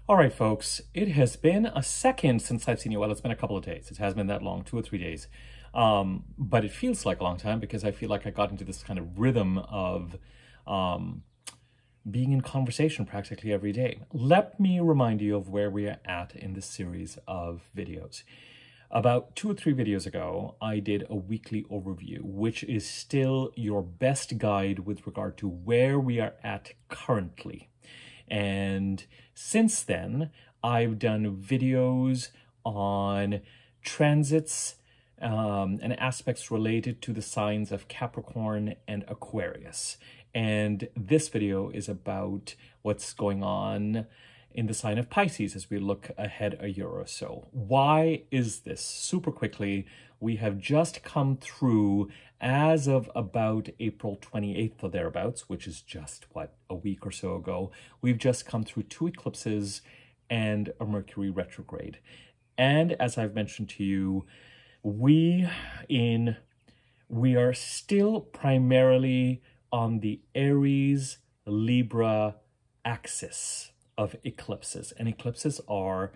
All right, folks, it has been a second since I've seen you. Well, it's been a couple of days. It has been that long, 2 or 3 days. But it feels like a long time because I feel like I got into this kind of rhythm of being in conversation practically every day. Let me remind you of where we are at in this series of videos. About 2 or 3 videos ago, I did a weekly overview, which is still your best guide with regard to where we are at currently. And since then, I've done videos on transits and aspects related to the signs of Capricorn and Aquarius. And this video is about what's going on in the sign of Pisces as we look ahead a year or so. Why is this? Super quickly, we have just come through, as of about April 28th or thereabouts, which is just, a week or so ago, we've just come through 2 eclipses and a Mercury retrograde. And as I've mentioned to you, we are still primarily on the Aries Libra axis of eclipses. And eclipses are,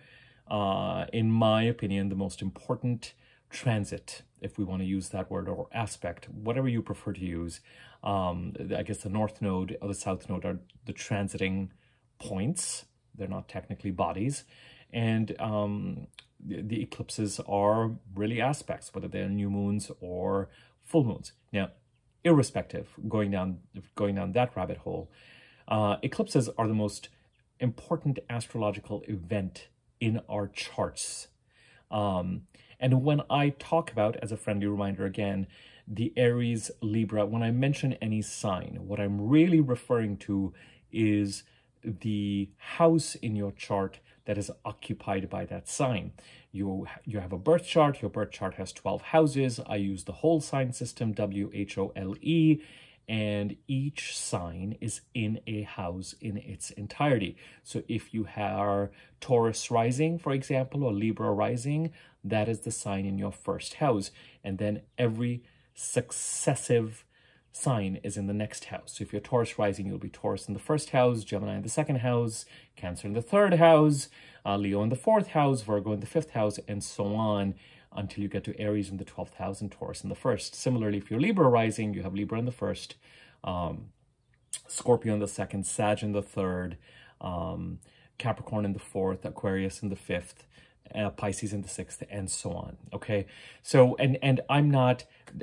in my opinion, the most important transit, if we want to use that word, or aspect, whatever you prefer to use. I guess the North Node or the South Node are the transiting points. They're not technically bodies. And the eclipses are really aspects, whether they're new moons or full moons. Now, irrespective, going down that rabbit hole, eclipses are the most important astrological event in our charts. And when I talk about, as a friendly reminder again, the Aries Libra, when I mention any sign, what I'm really referring to is the house in your chart that is occupied by that sign. You have a birth chart. Your birth chart has 12 houses. I use the whole sign system, WHOLE, and each sign is in a house in its entirety. So if you are Taurus rising, for example, or Libra rising, that is the sign in your first house. And then every successive sign is in the next house. So if you're Taurus rising, you'll be Taurus in the first house, Gemini in the second house, Cancer in the third house, Leo in the fourth house, Virgo in the fifth house, and so on, until you get to Aries in the 12th house and Taurus in the first. Similarly, if you're Libra rising, you have Libra in the first, Scorpio in the second, Sag in the third, Capricorn in the fourth, Aquarius in the fifth, Pisces in the sixth, and so on. Okay, so and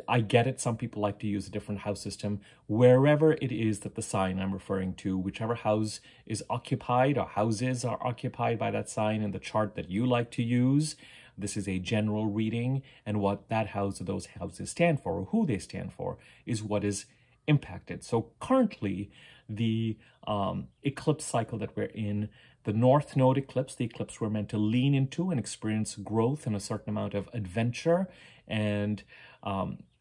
I get it, some people like to use a different house system. Wherever it is that the sign I'm referring to, whichever house is occupied or houses are occupied by that sign in the chart that you like to use, this is a general reading, and what that house or those houses stand for, or who they stand for, is what is impacted. So currently, the eclipse cycle that we're in, the North Node eclipse, the eclipse we're meant to lean into and experience growth and a certain amount of adventure and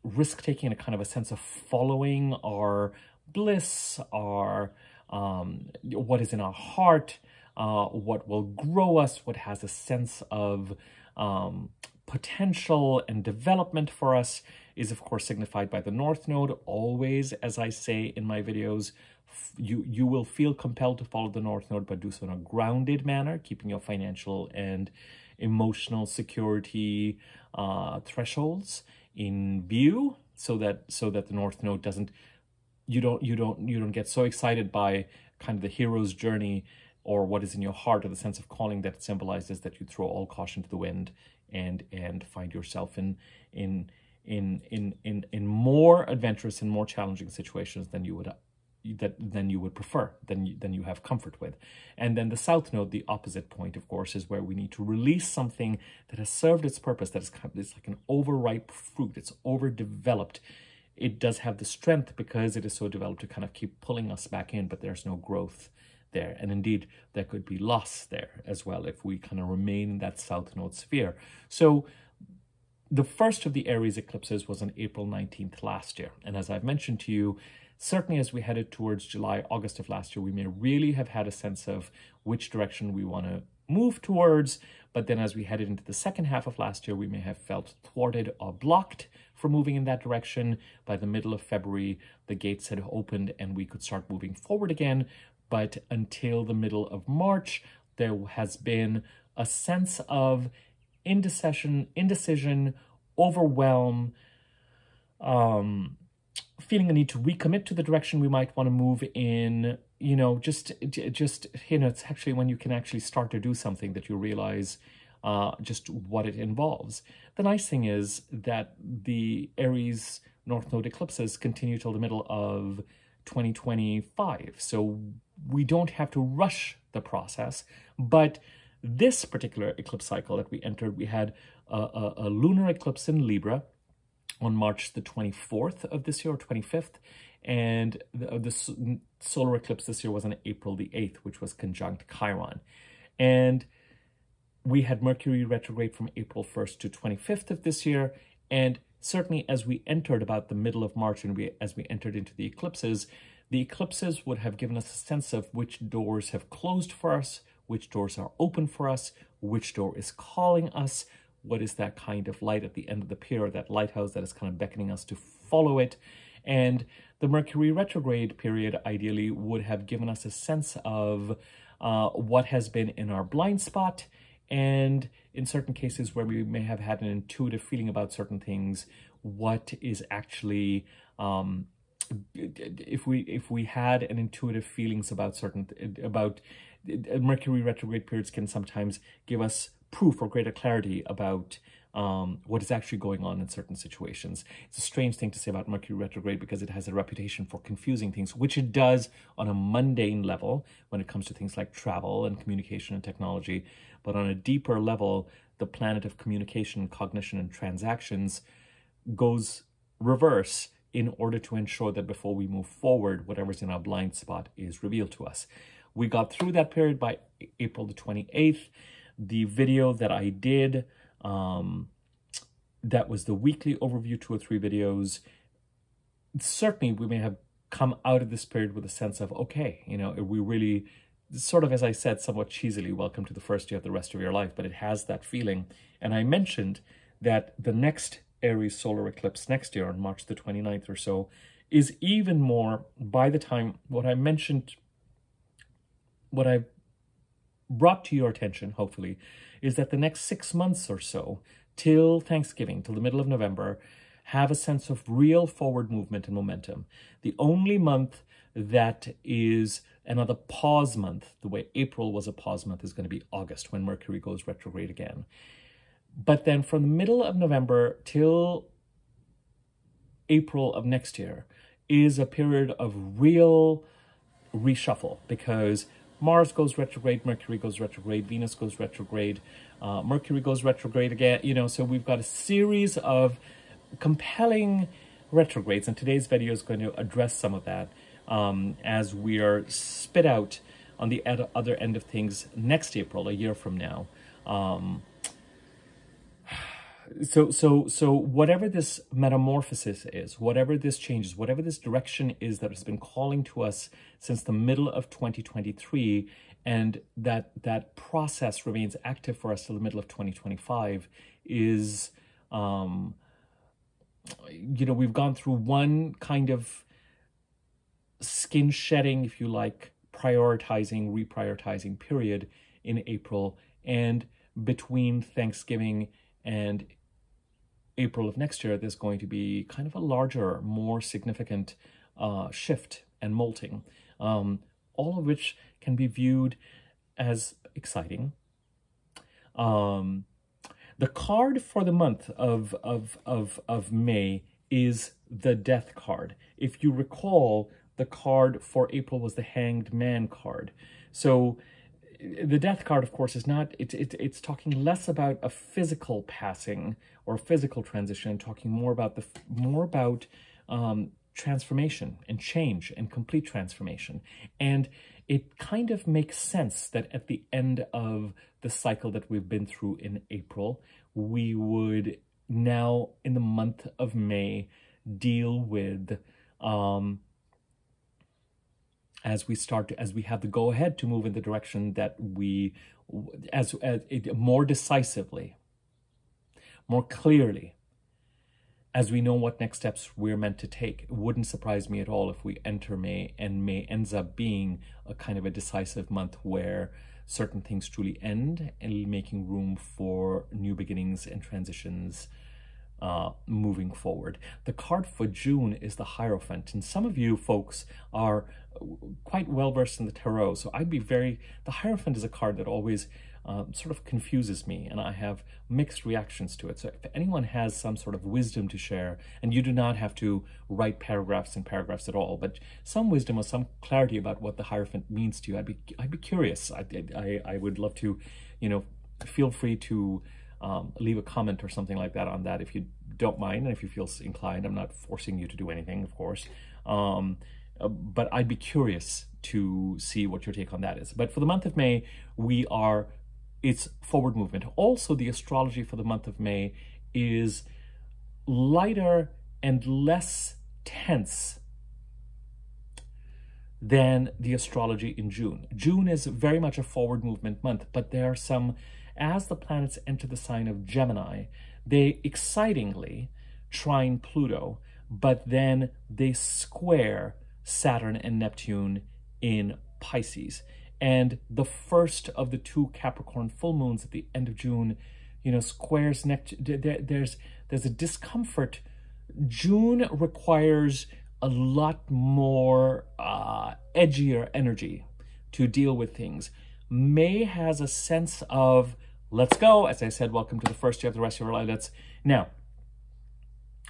risk-taking, and a kind of a sense of following our bliss, our what is in our heart, what will grow us, what has a sense of potential and development for us, is of course signified by the North Node. Always, as I say in my videos, you will feel compelled to follow the North Node, but do so in a grounded manner, keeping your financial and emotional security thresholds in view, so that the North Node doesn't, you don't get so excited by kind of the hero's journey or what is in your heart, or the sense of calling that it symbolizes, that you throw all caution to the wind and find yourself in more adventurous and more challenging situations than you would prefer, than you have comfort with. And then the South Node, the opposite point, of course, is where we need to release something that has served its purpose, that is it's like an overripe fruit, it's overdeveloped. It does have the strength, because it is so developed, to kind of keep pulling us back in, but there's no growth there. And indeed, there could be loss there as well if we kind of remain in that South Node sphere. So the first of the Aries eclipses was on April 19th last year. And as I've mentioned to you, certainly as we headed towards July, August of last year, we may really have had a sense of which direction we want to move towards. But then as we headed into the second half of last year, we may have felt thwarted or blocked from moving in that direction. By the middle of February, the gates had opened and we could start moving forward again. But until the middle of March, there has been a sense of indecision, overwhelm, feeling a need to recommit to the direction we might want to move in. Just it's actually when you can actually start to do something that you realize just what it involves. The nice thing is that the Aries North Node eclipses continue till the middle of 2025, so we don't have to rush the process. But this particular eclipse cycle that we entered, we had a lunar eclipse in Libra on March the 24th of this year, or 25th, and the solar eclipse this year was on April the 8th, which was conjunct Chiron. And we had Mercury retrograde from April 1st to 25th of this year, and certainly as we entered about the middle of March and as we entered into the eclipses would have given us a sense of which doors have closed for us, which doors are open for us, which door is calling us, what is that kind of light at the end of the pier, that lighthouse that is kind of beckoning us to follow it. And the Mercury retrograde period ideally would have given us a sense of what has been in our blind spot, and in certain cases where we may have had an intuitive feeling about certain things, what is actually, if we had an intuitive feelings about Mercury retrograde periods can sometimes give us proof or greater clarity about what is actually going on in certain situations. It's a strange thing to say about Mercury retrograde because it has a reputation for confusing things, which it does on a mundane level when it comes to things like travel and communication and technology. But on a deeper level, the planet of communication, cognition, and transactions goes reverse in order to ensure that before we move forward, whatever's in our blind spot is revealed to us. We got through that period by April the 28th. The video that I did, that was the weekly overview, 2 or 3 videos. Certainly, we may have come out of this period with a sense of, okay, we really, sort of, as I said, somewhat cheesily, welcome to the first year of the rest of your life, but it has that feeling. And I mentioned that the next Aries solar eclipse next year on March the 29th or so is even more, by the time what I mentioned, what I've brought to your attention, hopefully, is that the next 6 months or so, till Thanksgiving, till the middle of November, have a sense of real forward movement and momentum. The only month that is another pause month, the way April was a pause month, is going to be August, when Mercury goes retrograde again. But then from the middle of November till April of next year is a period of real reshuffle, because Mars goes retrograde, Mercury goes retrograde, Venus goes retrograde, Mercury goes retrograde again, so we've got a series of compelling retrogrades, and today's video is going to address some of that as we are spit out on the other end of things next April, a year from now. So whatever this metamorphosis is, whatever this changes, whatever this direction is that has been calling to us since the middle of 2023, and that process remains active for us till the middle of 2025, is, we've gone through one kind of skin shedding, if you like, prioritizing, reprioritizing period in April, and between Thanksgiving and April of next year, there's going to be kind of a larger, more significant shift and molting, all of which can be viewed as exciting. The card for the month of May is the Death card. If you recall, the card for April was the Hanged Man card. So the Death card, of course, is not, it's talking less about a physical passing or a physical transition, talking more about transformation and change and complete transformation. And it kind of makes sense that at the end of the cycle that we've been through in April, we would now in the month of May deal with as we have the go-ahead to move in the direction that we, more decisively, more clearly, as we know what next steps we're meant to take. It wouldn't surprise me at all if we enter May, and May ends up being a kind of a decisive month where certain things truly end and making room for new beginnings and transitions moving forward. The card for June is the Hierophant, and some of you folks are quite well versed in the tarot, so the Hierophant is a card that always sort of confuses me, and I have mixed reactions to it. So if anyone has some sort of wisdom to share, and you do not have to write paragraphs and paragraphs at all, but some wisdom or some clarity about what the Hierophant means to you, I'd be curious. I would love to, feel free to leave a comment or something like that on that if you don't mind, and if you feel inclined. I'm not forcing you to do anything, of course, but I'd be curious to see what your take on that is. But for the month of May, it's forward movement. Also, the astrology for the month of May is lighter and less tense than the astrology in June. June is very much a forward movement month, but there are some, as the planets enter the sign of Gemini, they excitingly trine Pluto, but then they square Saturn and Neptune in Pisces. And the first of the two Capricorn full moons at the end of June, squares Neptune. There's a discomfort. June requires a lot more edgier energy to deal with things. May has a sense of, let's go. As I said, welcome to the first day of the rest of your life. Now,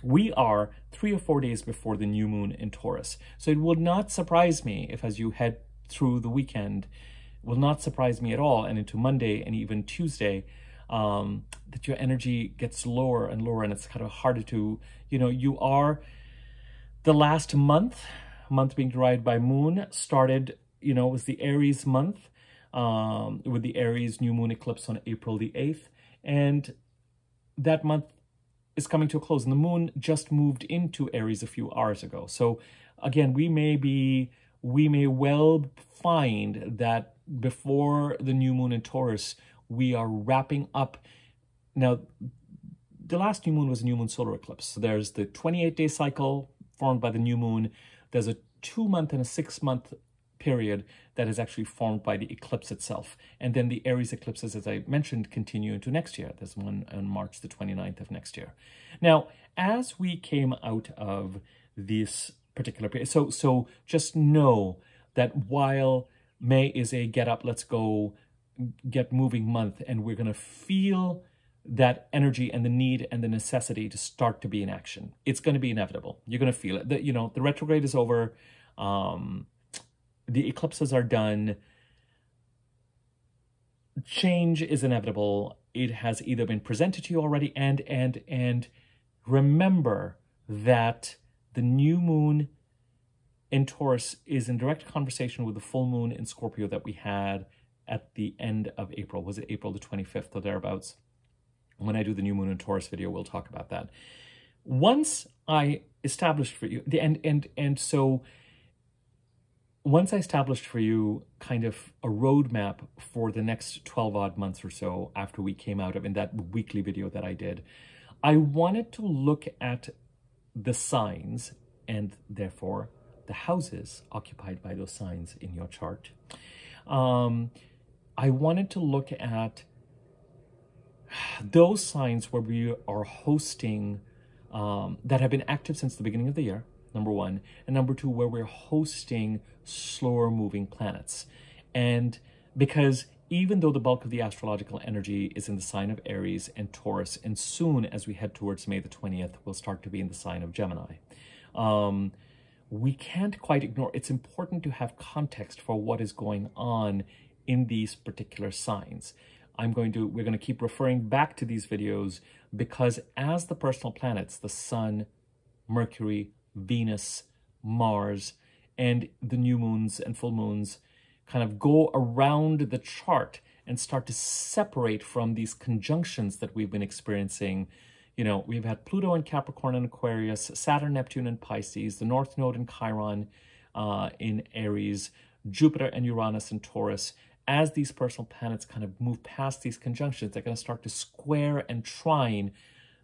we are 3 or 4 days before the new moon in Taurus. So it will not surprise me if, as you head through the weekend, will not surprise me at all, and into Monday and even Tuesday, that your energy gets lower and lower, and it's kind of harder to, you are, the last month being derived by moon, started, was the Aries month, with the Aries new moon eclipse on April the 8th, and that month is coming to a close, and the moon just moved into Aries a few hours ago. So again, we may well find that before the new moon in Taurus, we are wrapping up. Now, the last new moon was a new moon solar eclipse. So there's the 28-day cycle formed by the new moon. There's a 2-month and a 6-month period that is actually formed by the eclipse itself. And then the Aries eclipses, as I mentioned, continue into next year. There's one on March the 29th of next year. Now, as we came out of this particular period, so just know that while May is a get up, let's go, get moving month, and we're going to feel that energy and the need and the necessity to start to be in action. It's going to be inevitable. You're going to feel it. The retrograde is over. The eclipses are done. Change is inevitable. It has either been presented to you already, and remember that the new moon in Taurus is in direct conversation with the full moon in Scorpio that we had at the end of April. Was it April the 25th or thereabouts? When I do the new moon in Taurus video, we'll talk about that. Once I established for you, once I established for you kind of a roadmap for the next 12 odd months or so after we came out of, in that weekly video that I did, I wanted to look at the signs and therefore the houses occupied by those signs in your chart. I wanted to look at those signs where we are hosting, that have been active since the beginning of the year, number one, and number two, where we're hosting slower moving planets. And because even though the bulk of the astrological energy is in the sign of Aries and Taurus, and soon as we head towards May the 20th, we'll start to be in the sign of Gemini, we can't quite ignore, it's important to have context for what is going on in these particular signs. We're going to keep referring back to these videos because as the personal planets, the Sun, Mercury, Venus, Mars, and the new moons and full moons kind of go around the chart and start to separate from these conjunctions that we've been experiencing. We've had Pluto in Capricorn and Aquarius, Saturn, Neptune in Pisces, the North Node in Chiron in Aries, Jupiter and Uranus in Taurus. As these personal planets kind of move past these conjunctions, they're going to start to square and trine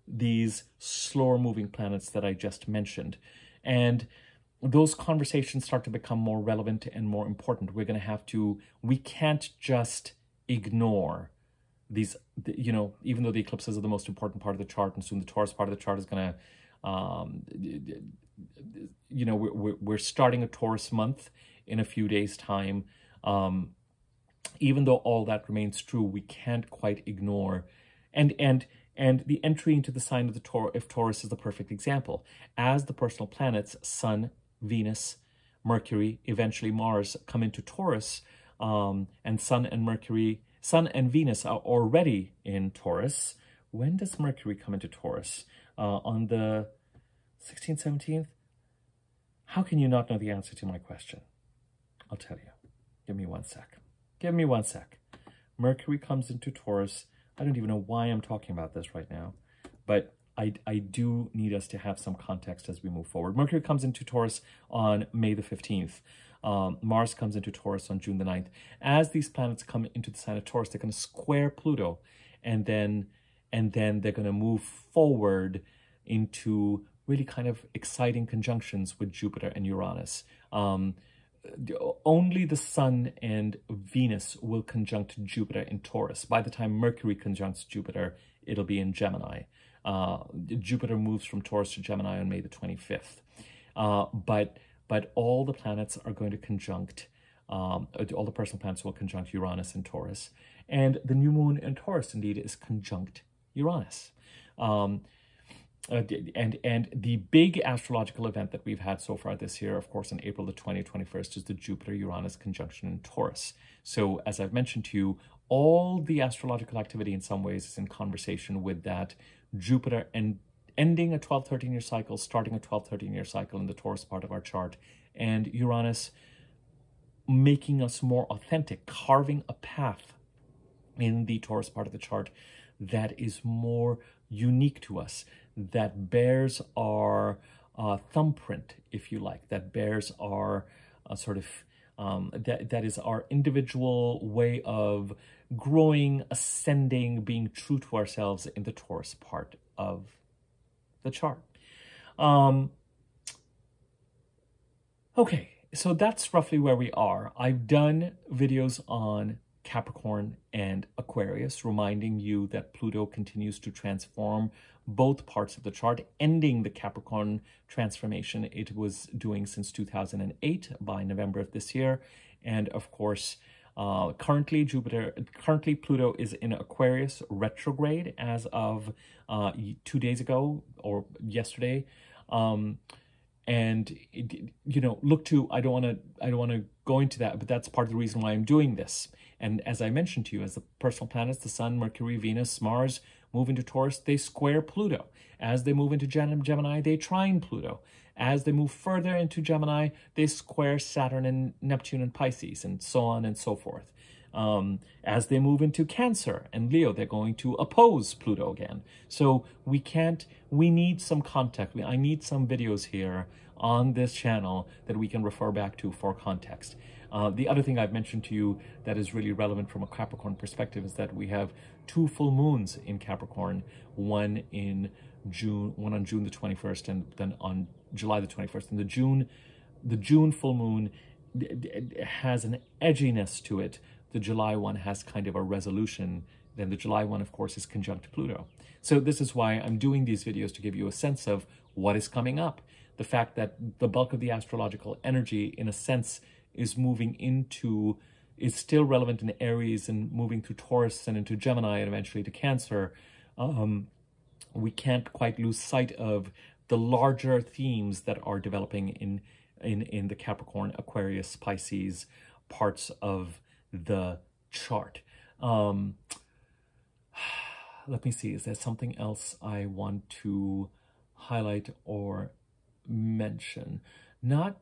these slower moving planets that I just mentioned. And those conversations start to become more relevant and more important. We can't just ignore these, you know, even though the eclipses are the most important part of the chart, and soon the Taurus part of the chart is going to, you know, we're starting a Taurus month in a few days' time. Even though all that remains true, we can't quite ignore, and the entry into the sign of the Taurus is the perfect example. As the personal planets, Sun, Venus, Mercury, eventually Mars, come into Taurus, and Sun and Venus are already in Taurus. When does Mercury come into Taurus? On the 16th, 17th? How can you not know the answer to my question? I'll tell you. Give me 1 sec. Give me 1 sec. Mercury comes into Taurus. I don't even know why I'm talking about this right now, but I do need us to have some context as we move forward. Mercury comes into Taurus on May the 15th. Mars comes into Taurus on June the 9th. As these planets come into the sign of Taurus, they're going to square Pluto, and then they're going to move forward into really kind of exciting conjunctions with Jupiter and Uranus. Only the Sun and Venus will conjunct Jupiter in Taurus. By the time Mercury conjuncts Jupiter, it'll be in Gemini. Jupiter moves from Taurus to Gemini on May the 25th. But all the planets are going to conjunct, all the personal planets will conjunct Uranus in Taurus. And the new moon in Taurus, indeed, is conjunct Uranus. And the big astrological event that we've had so far this year, of course, on April the 21st, is the Jupiter-Uranus conjunction in Taurus. So, as I've mentioned to you, all the astrological activity in some ways is in conversation with that Jupiter and ending a 12-13-year cycle, starting a 12-13-year cycle in the Taurus part of our chart, and Uranus making us more authentic, carving a path in the Taurus part of the chart that is more unique to us, that bears our thumbprint, if you like, that bears our sort of, that is our individual way of growing, ascending, being true to ourselves in the Taurus part of the chart. Okay, so that's roughly where we are. I've done videos on Capricorn and Aquarius, reminding you that Pluto continues to transform both parts of the chart, ending the Capricorn transformation it was doing since 2008 by November of this year. And of course, currently Pluto is in Aquarius retrograde as of 2 days ago or yesterday. And you know, look to, I don't want to go into that, but that's part of the reason why I'm doing this. And as I mentioned to you, as the personal planets, the Sun, Mercury, Venus, Mars move into Taurus, they square Pluto. As they move into Gemini, they trine Pluto. As they move further into Gemini, they square Saturn and Neptune and Pisces, and so on and so forth. As they move into Cancer and Leo, they're going to oppose Pluto again. So we need some context. I need some videos here on this channel that we can refer back to for context. The other thing I've mentioned to you that is really relevant from a Capricorn perspective is that we have 2 full moons in Capricorn, one on June the 21st and then on July the 21st. And the June full moon has an edginess to it. The July one has kind of a resolution. Then the July one, of course, is conjunct Pluto. So this is why I'm doing these videos, to give you a sense of what is coming up. The fact that the bulk of the astrological energy, in a sense, is still relevant in Aries and moving through Taurus and into Gemini and eventually to Cancer. We can't quite lose sight of the larger themes that are developing in the Capricorn, Aquarius, Pisces parts of the chart. Let me see, is there something else I want to highlight or mention? Not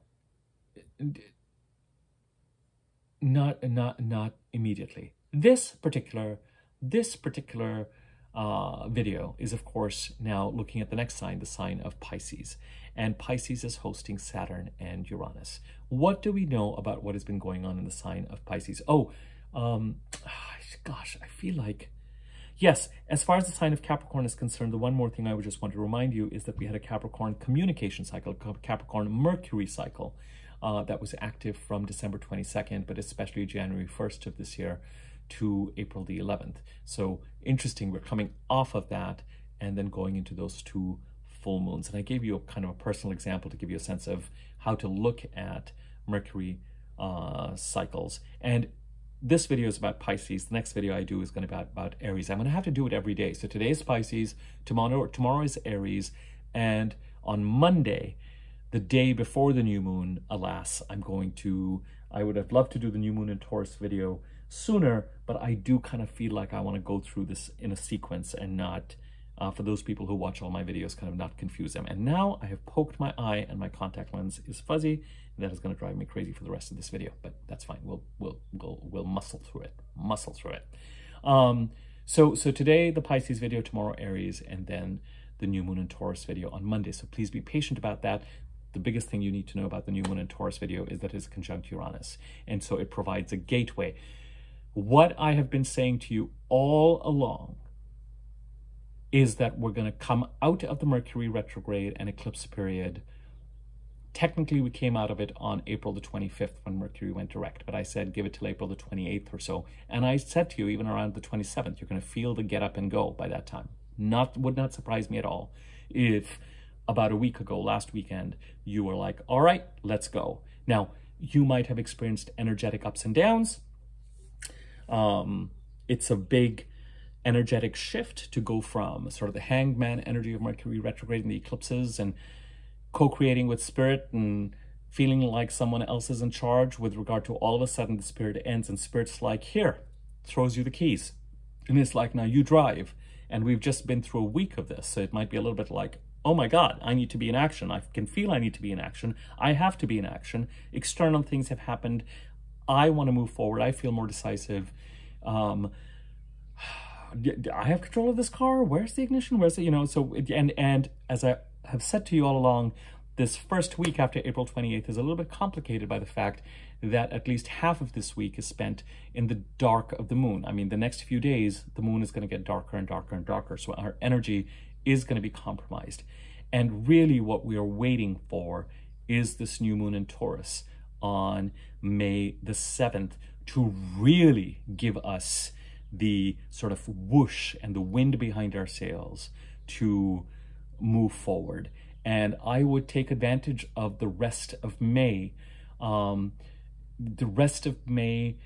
immediately. This particular video is, of course, now looking at the next sign, the sign of Pisces. And Pisces is hosting Saturn and Uranus. What do we know about what has been going on in the sign of Pisces? Oh, gosh, I feel like... Yes, as far as the sign of Capricorn is concerned, the one more thing I would just want to remind you is that we had a Capricorn communication cycle, Capricorn Mercury cycle, that was active from December 22nd, but especially January 1st of this year to April the 11th. So interesting, we're coming off of that and then going into those two full moons. And I gave you a kind of a personal example to give you a sense of how to look at Mercury cycles. And this video is about Pisces. The next video I do is going to be about Aries. I'm going to have to do it every day. So today is Pisces, tomorrow is Aries, and on Monday, the day before the new moon, alas, I would have loved to do the new moon in Taurus video sooner, but I do kind of feel like I want to go through this in a sequence and not, for those people who watch all my videos, kind of not confuse them. And now I have poked my eye and my contact lens is fuzzy. And that is going to drive me crazy for the rest of this video, but that's fine. We'll muscle through it. So today the Pisces video, tomorrow Aries, and then the new moon in Taurus video on Monday. So please be patient about that. The biggest thing you need to know about the new moon in Taurus video is that it's conjunct Uranus. And so it provides a gateway. What I have been saying to you all along is that we're going to come out of the Mercury retrograde and eclipse period. Technically, we came out of it on April the 25th when Mercury went direct, but I said give it till April the 28th or so. And I said to you, even around the 27th, you're going to feel the get up and go by that time. Would not surprise me at all if about a week ago, last weekend, you were like, all right, let's go. Now, you might have experienced energetic ups and downs. It's a big energetic shift to go from sort of the hangman energy of Mercury retrograde and the eclipses and co-creating with spirit and feeling like someone else is in charge with regard to all of a sudden the spirit ends and spirit's like, here, throws you the keys. And it's like, now you drive. And we've just been through a week of this. So it might be a little bit like, oh my God, I need to be in action. I can feel I need to be in action. I have to be in action. External things have happened. I want to move forward. I feel more decisive. I have control of this car. Where's the ignition? Where's the, so, and as I have said to you all along, this first week after April 28th is a little bit complicated by the fact that at least half of this week is spent in the dark of the moon. I mean, the next few days, the moon is going to get darker and darker and darker. So our energy is going to be compromised. And really what we are waiting for is this new moon in Taurus on May the 7th to really give us the sort of whoosh and the wind behind our sails to move forward. And I would take advantage of the rest of May. The rest of May,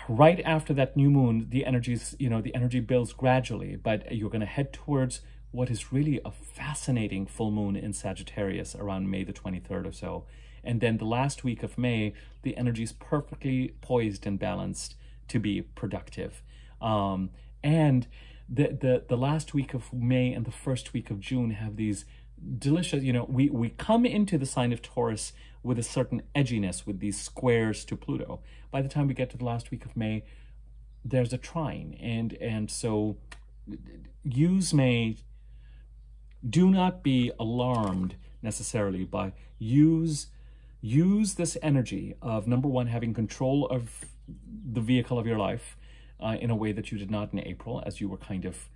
right after that new moon, the energies, the energy builds gradually, but you're going to head towards what is really a fascinating full moon in Sagittarius around May the 23rd or so. And then the last week of May, the energy is perfectly poised and balanced to be productive. And the last week of May and the first week of June have these delicious, we come into the sign of Taurus with a certain edginess, with these squares to Pluto. By the time we get to the last week of May, there's a trine. And so use May, do not be alarmed necessarily, but use this energy of, number one, having control of the vehicle of your life in a way that you did not in April, as you were kind of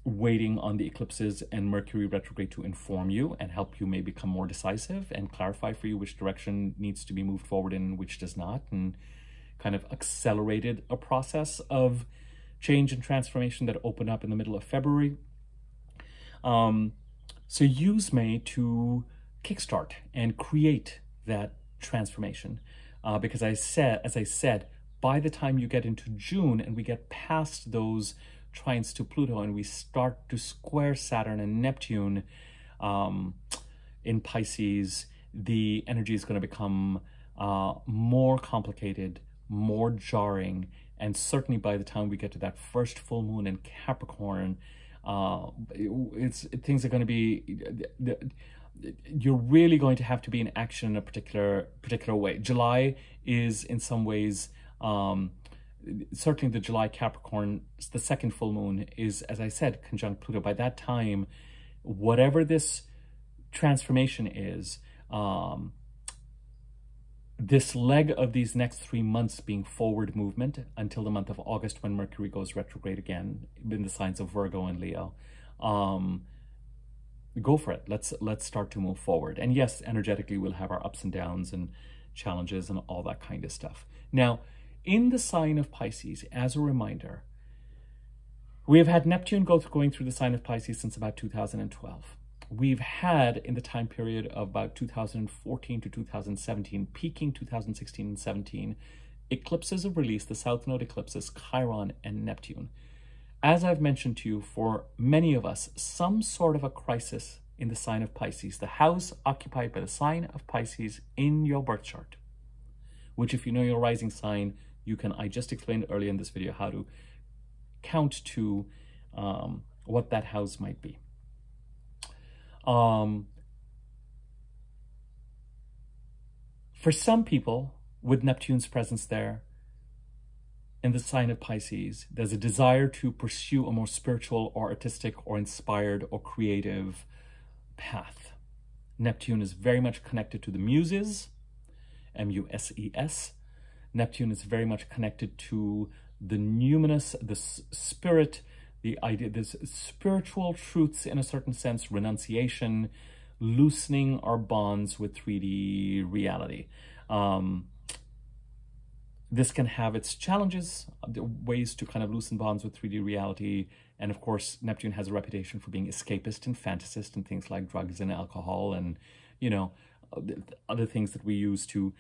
waiting on the eclipses and Mercury retrograde to inform you and help you maybe become more decisive and clarify for you which direction needs to be moved forward in and which does not, and kind of accelerated a process of change and transformation that opened up in the middle of February. So use May to kickstart and create that transformation. Because as I said, by the time you get into June and we get past those trines to Pluto and we start to square Saturn and Neptune in Pisces, the energy is going to become more complicated, more jarring, and certainly by the time we get to that first full moon in Capricorn, things are going to be, you're really going to have to be in action in a particular way. July is in some ways, certainly the July Capricorn, the second full moon is, as I said, conjunct Pluto. By that time, whatever this transformation is, this leg of these next 3 months being forward movement until the month of August when Mercury goes retrograde again in the signs of Virgo and Leo. Go for it. Let's start to move forward. And yes, energetically we'll have our ups and downs, and challenges and all that kind of stuff. Now, in the sign of Pisces, as a reminder, we have had Neptune going through the sign of Pisces since about 2012. We've had, in the time period of about 2014 to 2017, peaking 2016 and 17, eclipses of release, the South Node eclipses, Chiron and Neptune. As I've mentioned to you, for many of us, some sort of a crisis in the sign of Pisces, the house occupied by the sign of Pisces in your birth chart, which if you know your rising sign, you can, I just explained earlier in this video how to count to what that house might be. For some people, with Neptune's presence there in the sign of Pisces, there's a desire to pursue a more spiritual or artistic or inspired or creative path. Neptune is very much connected to the muses, M-U-S-E-S. Neptune is very much connected to the numinous, the spirit, the idea, there's spiritual truths in a certain sense, renunciation, loosening our bonds with 3D reality. This can have its challenges, ways to kind of loosen bonds with 3D reality. And of course, Neptune has a reputation for being escapist and fantasist and things like drugs and alcohol and, you know, other things that we use to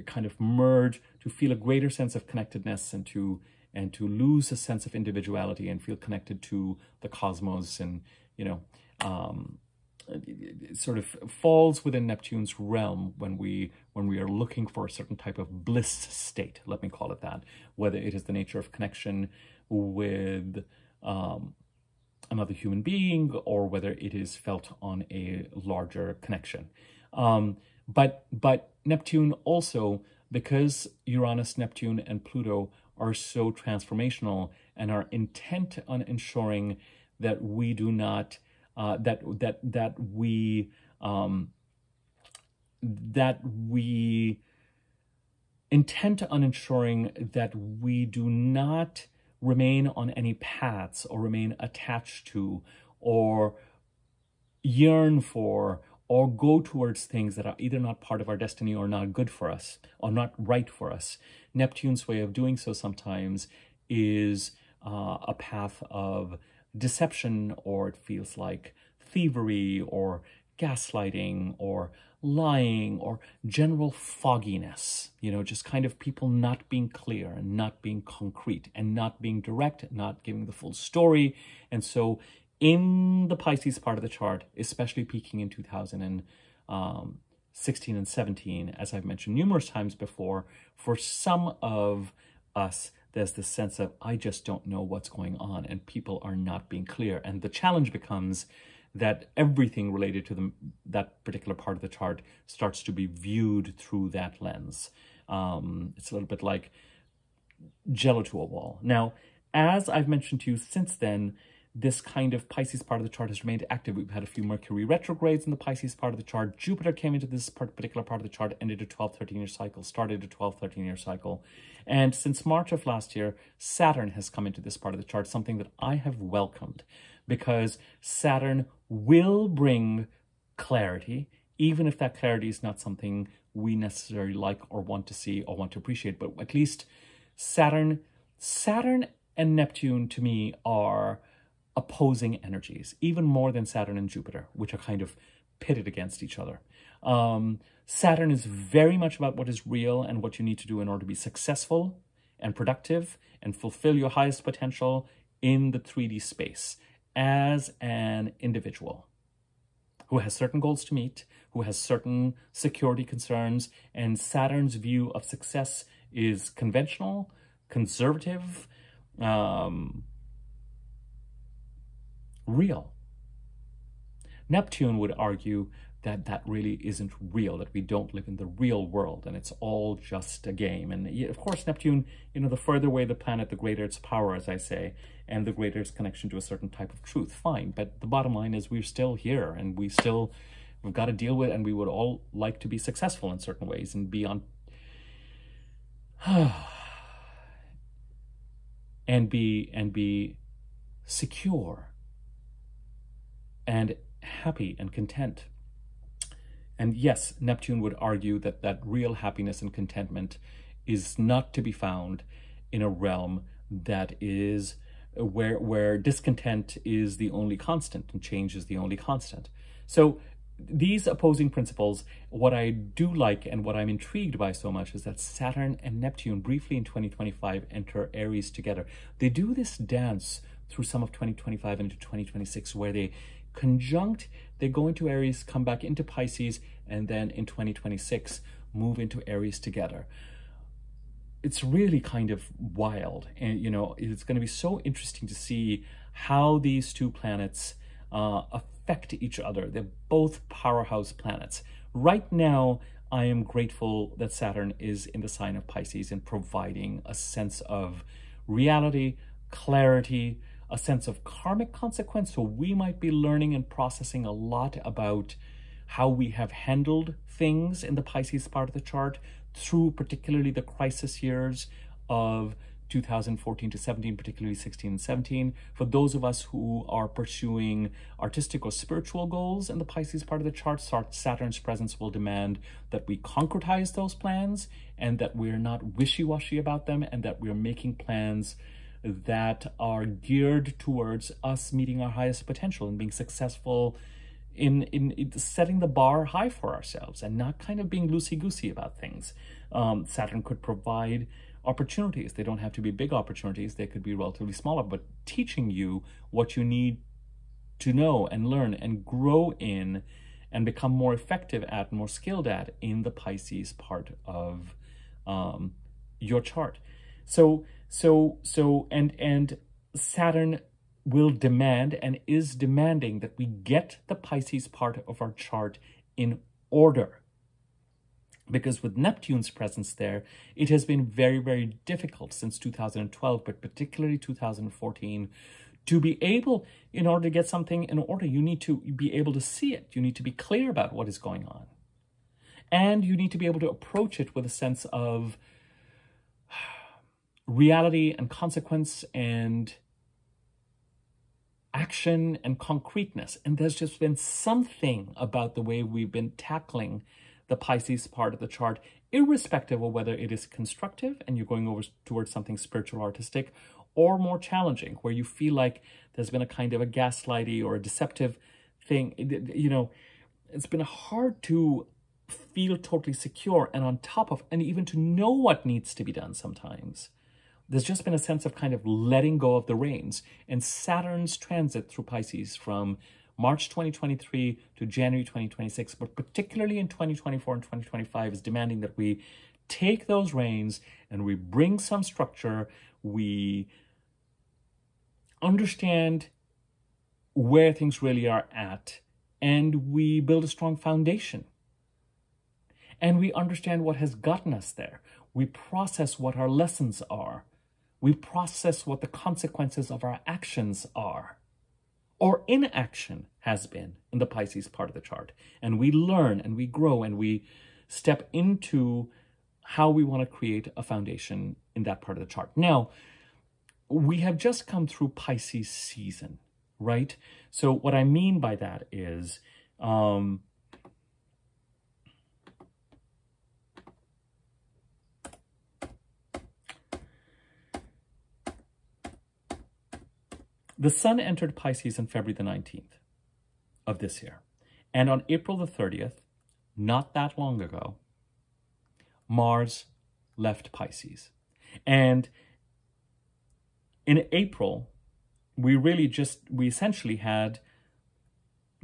kind of merge, to feel a greater sense of connectedness and to lose a sense of individuality and feel connected to the cosmos. And, you know, it sort of falls within Neptune's realm when we are looking for a certain type of bliss state, let me call it that, whether it is the nature of connection with another human being or whether it is felt on a larger connection. But Neptune also, because Uranus, Neptune, and Pluto are so transformational and are intent on ensuring that we do not that we intent on ensuring that we do not remain on any paths or remain attached to or yearn for or go towards things that are either not part of our destiny or not good for us or not right for us. Neptune's way of doing so sometimes is a path of deception, or it feels like thievery or gaslighting or lying or general fogginess, you know, just kind of people not being clear and not being concrete and not being direct, not giving the full story. And so in the Pisces part of the chart, especially peaking in 2016 and 17, as I've mentioned numerous times before, for some of us, there's this sense of, I just don't know what's going on, and people are not being clear. And the challenge becomes that everything related to that particular part of the chart starts to be viewed through that lens. It's a little bit like jello to a wall. Now, as I've mentioned to you since then, this kind of Pisces part of the chart has remained active. We've had a few Mercury retrogrades in the Pisces part of the chart. Jupiter came into this particular part of the chart, ended a 12-13-year cycle, started a 12-13-year cycle. And since March of last year, Saturn has come into this part of the chart, something that I have welcomed, because Saturn will bring clarity, even if that clarity is not something we necessarily like or want to see or want to appreciate. But at least Saturn and Neptune, to me, are opposing energies, even more than Saturn and Jupiter, which are kind of pitted against each other. Saturn is very much about what is real and what you need to do in order to be successful and productive and fulfill your highest potential in the 3D space as an individual who has certain goals to meet, who has certain security concerns, and Saturn's view of success is conventional, conservative, real. Neptune would argue that that really isn't real, that we don't live in the real world and it's all just a game. And of course, Neptune, you know, the further away the planet, the greater its power, as I say, and the greater its connection to a certain type of truth. Fine. But the bottom line is we're still here and we've got to deal with, and we would all like to be successful in certain ways and be on and be secure and happy and content. And yes, Neptune would argue that that real happiness and contentment is not to be found in a realm that is where discontent is the only constant and change is the only constant. So these opposing principles, what I do like and what I'm intrigued by so much is that Saturn and Neptune briefly in 2025 enter Aries together. They do this dance through some of 2025 into 2026 where they conjunct, they go into Aries, come back into Pisces, and then in 2026 move into Aries together. It's really kind of wild, and you know, it's going to be so interesting to see how these two planets affect each other. They're both powerhouse planets. Right now, I am grateful that Saturn is in the sign of Pisces and providing a sense of reality, clarity, a sense of karmic consequence. So we might be learning and processing a lot about how we have handled things in the Pisces part of the chart through particularly the crisis years of 2014 to 17, particularly 16 and 17. For those of us who are pursuing artistic or spiritual goals in the Pisces part of the chart, Saturn's presence will demand that we concretize those plans and that we're not wishy-washy about them and that we're making plans that are geared towards us meeting our highest potential and being successful in setting the bar high for ourselves and not kind of being loosey-goosey about things. Saturn could provide opportunities. They don't have to be big opportunities. They could be relatively smaller, but teaching you what you need to know and learn and grow in and become more effective at, more skilled at in the Pisces part of your chart. So Saturn will demand and is demanding that we get the Pisces part of our chart in order. Because with Neptune's presence there, it has been very, very difficult since 2012, but particularly 2014, to be able, in order to get something in order, you need to be able to see it. You need to be clear about what is going on. And you need to be able to approach it with a sense of reality and consequence and action and concreteness. And there's just been something about the way we've been tackling the Pisces part of the chart, irrespective of whether it is constructive and you're going over towards something spiritual, artistic, or more challenging, where you feel like there's been a kind of a gaslighty or a deceptive thing. You know, it's been hard to feel totally secure and on top of, and even to know what needs to be done sometimes. There's just been a sense of kind of letting go of the reins. And Saturn's transit through Pisces from March 2023 to January 2026, but particularly in 2024 and 2025, is demanding that we take those reins and we bring some structure, we understand where things really are at, and we build a strong foundation. And we understand what has gotten us there. We process what our lessons are. We process what the consequences of our actions are, or inaction has been in the Pisces part of the chart. And we learn and we grow and we step into how we want to create a foundation in that part of the chart. Now, we have just come through Pisces season, right? So what I mean by that is, the sun entered Pisces on February the 19th of this year. And on April the 30th, not that long ago, Mars left Pisces. And in April, we essentially had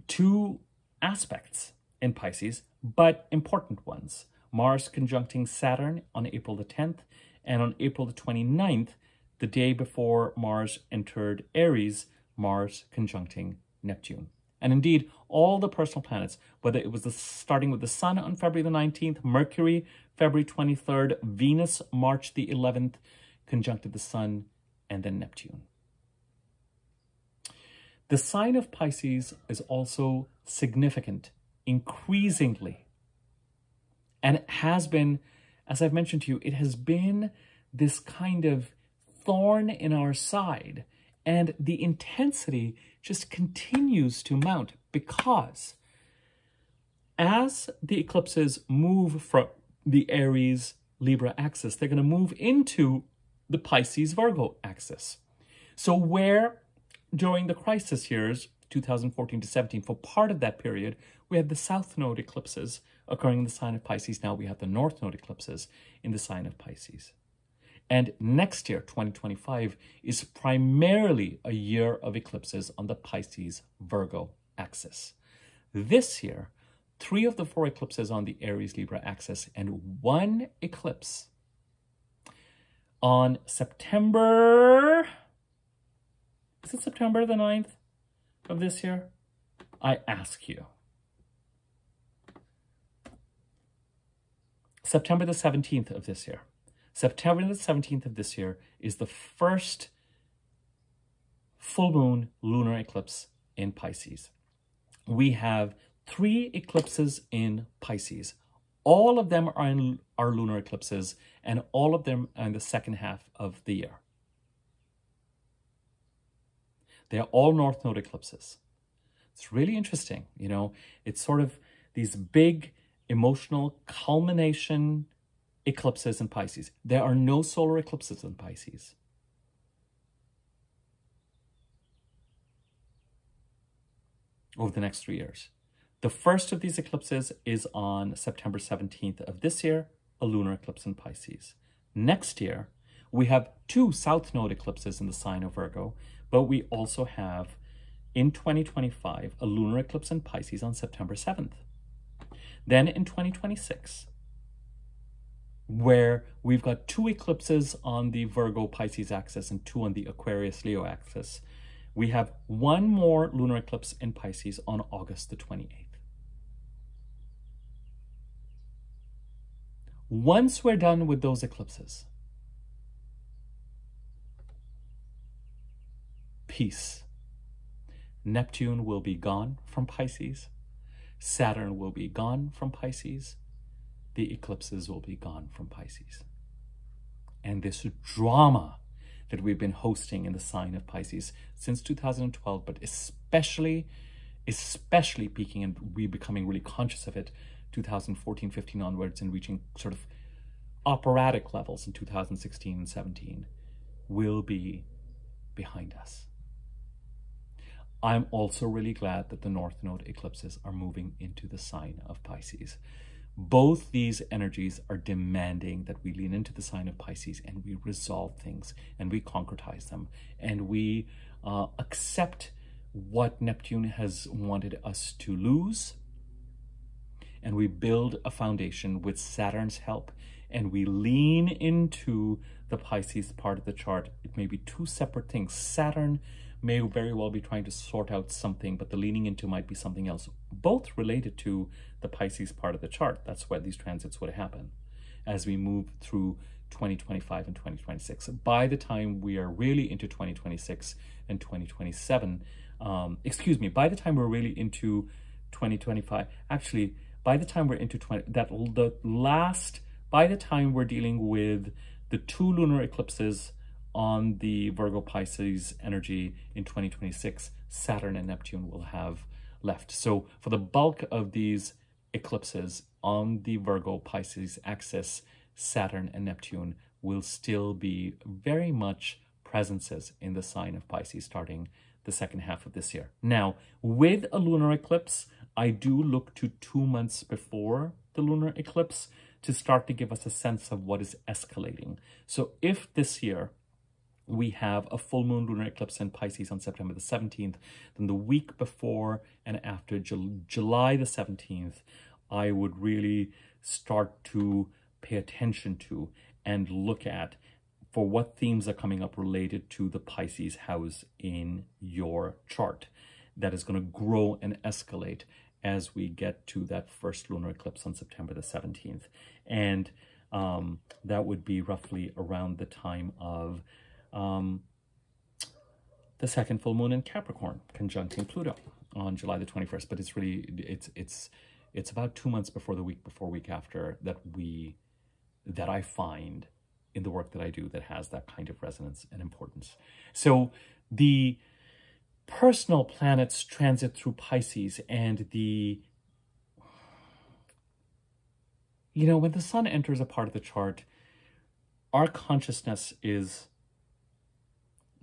two aspects in Pisces, but important ones. Mars conjuncting Saturn on April the 10th, and on April the 29th, the day before Mars entered Aries, Mars conjuncting Neptune. And indeed, all the personal planets, whether it was starting with the Sun on February the 19th, Mercury, February 23rd, Venus, March the 11th, conjuncted the Sun, and then Neptune. The sign of Pisces is also significant, increasingly. And it has been, as I've mentioned to you, it has been this kind of thorn in our side, and the intensity just continues to mount because as the eclipses move from the Aries-Libra axis, they're going to move into the Pisces-Virgo axis. So where during the crisis years, 2014 to 17, for part of that period, we had the South Node eclipses occurring in the sign of Pisces. Now we have the North Node eclipses in the sign of Pisces. And next year, 2025, is primarily a year of eclipses on the Pisces-Virgo axis. This year, 3 of the 4 eclipses on the Aries-Libra axis and 1 eclipse on September... Is it September the 9th of this year? I ask you. September the 17th of this year. September the 17th of this year is the first full moon lunar eclipse in Pisces. We have 3 eclipses in Pisces. All of them are lunar eclipses, and all of them are in the second half of the year. They're all North Node eclipses. It's really interesting, you know. It's sort of these big emotional culmination eclipses in Pisces. There are no solar eclipses in Pisces. Over the next 3 years. The first of these eclipses is on September 17th of this year, a lunar eclipse in Pisces. Next year, we have 2 South Node eclipses in the sign of Virgo, but we also have, in 2025, a lunar eclipse in Pisces on September 7th. Then in 2026, where we've got 2 eclipses on the Virgo-Pisces axis and 2 on the Aquarius-Leo axis, we have 1 more lunar eclipse in Pisces on August the 28th. Once we're done with those eclipses, peace. Neptune will be gone from Pisces. Saturn will be gone from Pisces. The eclipses will be gone from Pisces. And this drama that we've been hosting in the sign of Pisces since 2012, but especially peaking and we becoming really conscious of it 2014, 15 onwards and reaching sort of operatic levels in 2016 and 17, will be behind us. I'm also really glad that the North Node eclipses are moving into the sign of Pisces. Both these energies are demanding that we lean into the sign of Pisces and we resolve things and we concretize them and we accept what Neptune has wanted us to lose, and we build a foundation with Saturn's help, and we lean into the Pisces part of the chart. It may be 2 separate things. Saturn may very well be trying to sort out something, but the leaning into might be something else, both related to the Pisces part of the chart. That's where these transits would happen as we move through 2025 and 2026. By the time we are really into 2026 and 2027, by the time we're really into 2025, actually, by the time we're into by the time we're dealing with the 2 lunar eclipses on the Virgo Pisces energy in 2026, Saturn and Neptune will have left. So for the bulk of these eclipses on the Virgo Pisces axis, Saturn and Neptune will still be very much presences in the sign of Pisces starting the second half of this year. Now, with a lunar eclipse, I do look to 2 months before the lunar eclipse to start to give us a sense of what is escalating. So if this year we have a full moon lunar eclipse in Pisces on September the 17th, then the week before and after July the 17th, I would really start to pay attention to and look at for what themes are coming up related to the Pisces house in your chart that is going to grow and escalate as we get to that first lunar eclipse on September the 17th. And that would be roughly around the time of the second full moon in Capricorn, conjuncting Pluto on July the 21st. But it's really, it's about 2 months before the week after that I find in the work that I do that has that kind of resonance and importance. So the personal planets transit through Pisces and the you know, when the sun enters a part of the chart, our consciousness is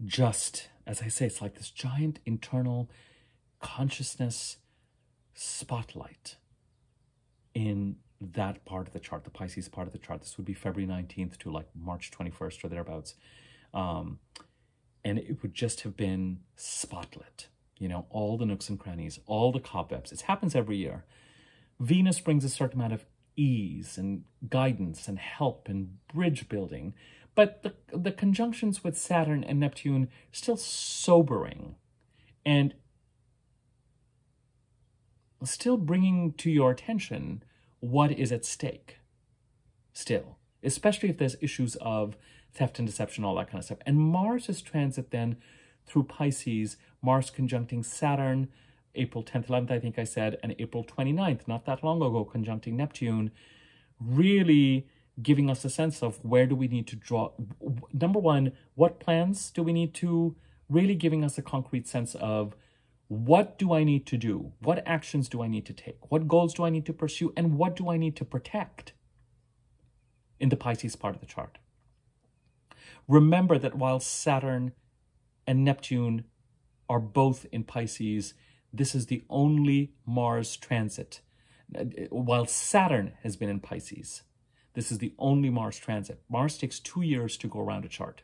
just, as I say, it's like this giant internal consciousness spotlight in that part of the chart, the Pisces part of the chart. This would be February 19th to like March 21st or thereabouts. And it would just have been spotlit, you know, all the nooks and crannies, all the cobwebs. It happens every year. Venus brings a certain amount of ease and guidance and help and bridge building. But the conjunctions with Saturn and Neptune are still sobering and still bringing to your attention what is at stake still, especially if there's issues of theft and deception, all that kind of stuff. And Mars's transit then through Pisces, Mars conjuncting Saturn, April 10th, 11th, I think I said, and April 29th, not that long ago, conjuncting Neptune, really giving us a sense of where do we need to draw. Number one, what plans do we need to, really giving us a concrete sense of what do I need to do? What actions do I need to take? What goals do I need to pursue? And what do I need to protect in the Pisces part of the chart? Remember that while Saturn and Neptune are both in Pisces, this is the only Mars transit. While Saturn has been in Pisces, this is the only Mars transit. Mars takes 2 years to go around a chart.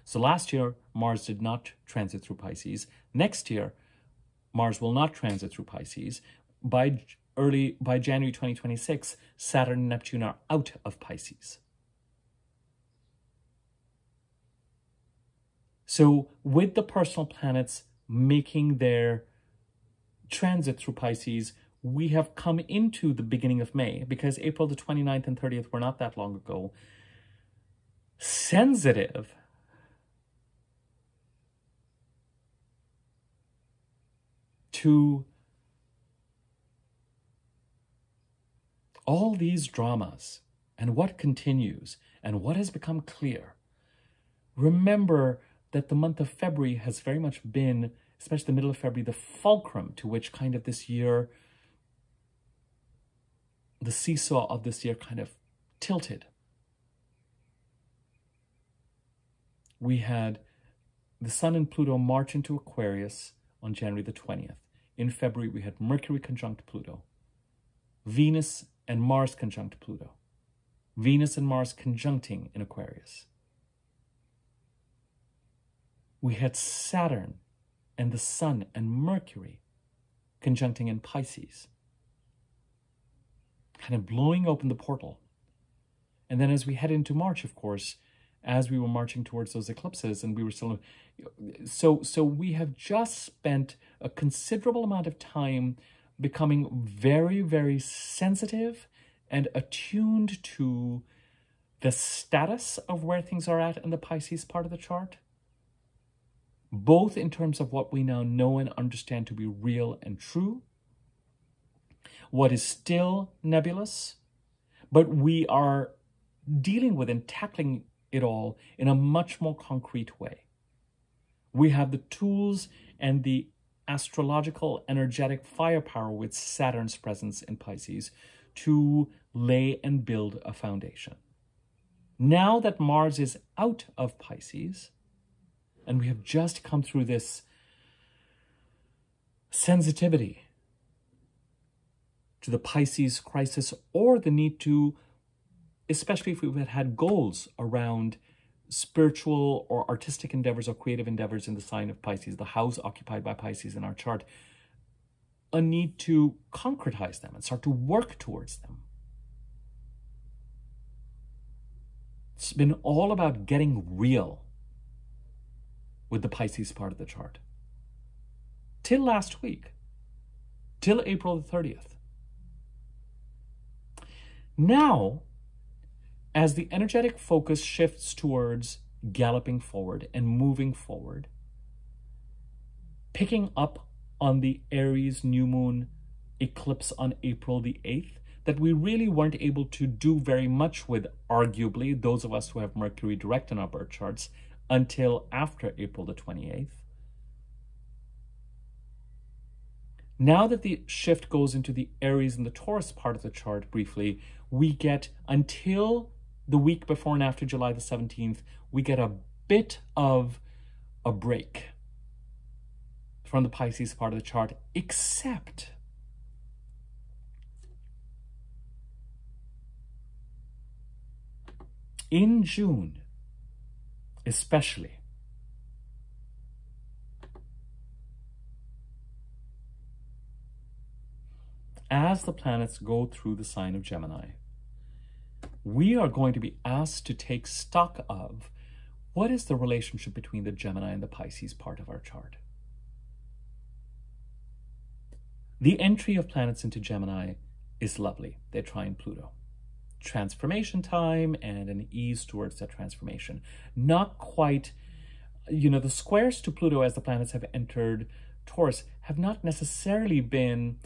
So last year, Mars did not transit through Pisces. Next year, Mars will not transit through Pisces. By January 2026, Saturn and Neptune are out of Pisces. So with the personal planets making their transit through Pisces, we have come into the beginning of May, because April the 29th and 30th were not that long ago, sensitive to all these dramas and what continues and what has become clear. Remember that the month of February has very much been, especially the middle of February, the fulcrum to which kind of this year, the seesaw of this year kind of tilted. We had the Sun and Pluto march into Aquarius on January the 20th. In February, we had Mercury conjunct Pluto, Venus and Mars conjunct Pluto, Venus and Mars conjuncting in Aquarius. We had Saturn and the Sun and Mercury conjuncting in Pisces, kind of blowing open the portal. And then as we head into March, of course, as we were marching towards those eclipses, and we were still, so we have just spent a considerable amount of time becoming very, very sensitive and attuned to the status of where things are at in the Pisces part of the chart, both in terms of what we now know and understand to be real and true, what is still nebulous, but we are dealing with and tackling it all in a much more concrete way. We have the tools and the astrological energetic firepower with Saturn's presence in Pisces to lay and build a foundation. Now that Mars is out of Pisces, and we have just come through this sensitivity to the Pisces crisis, or the need to, especially if we've had goals around spiritual or artistic endeavors or creative endeavors in the sign of Pisces, the house occupied by Pisces in our chart, a need to concretize them and start to work towards them. It's been all about getting real with the Pisces part of the chart. Till last week, till April the 30th. Now, as the energetic focus shifts towards galloping forward and moving forward, picking up on the Aries new moon eclipse on April the 8th, that we really weren't able to do very much with, arguably, those of us who have Mercury direct in our birth charts, until after April the 28th. Now that the shift goes into the Aries and the Taurus part of the chart briefly, we get, until the week before and after July the 17th, we get a bit of a break from the Pisces part of the chart, except in June, especially, as the planets go through the sign of Gemini, we are going to be asked to take stock of what is the relationship between the Gemini and the Pisces part of our chart. The entry of planets into Gemini is lovely. They trine Pluto. Transformation time and an ease towards that transformation. Not quite, the squares to Pluto as the planets have entered Taurus have not necessarily been,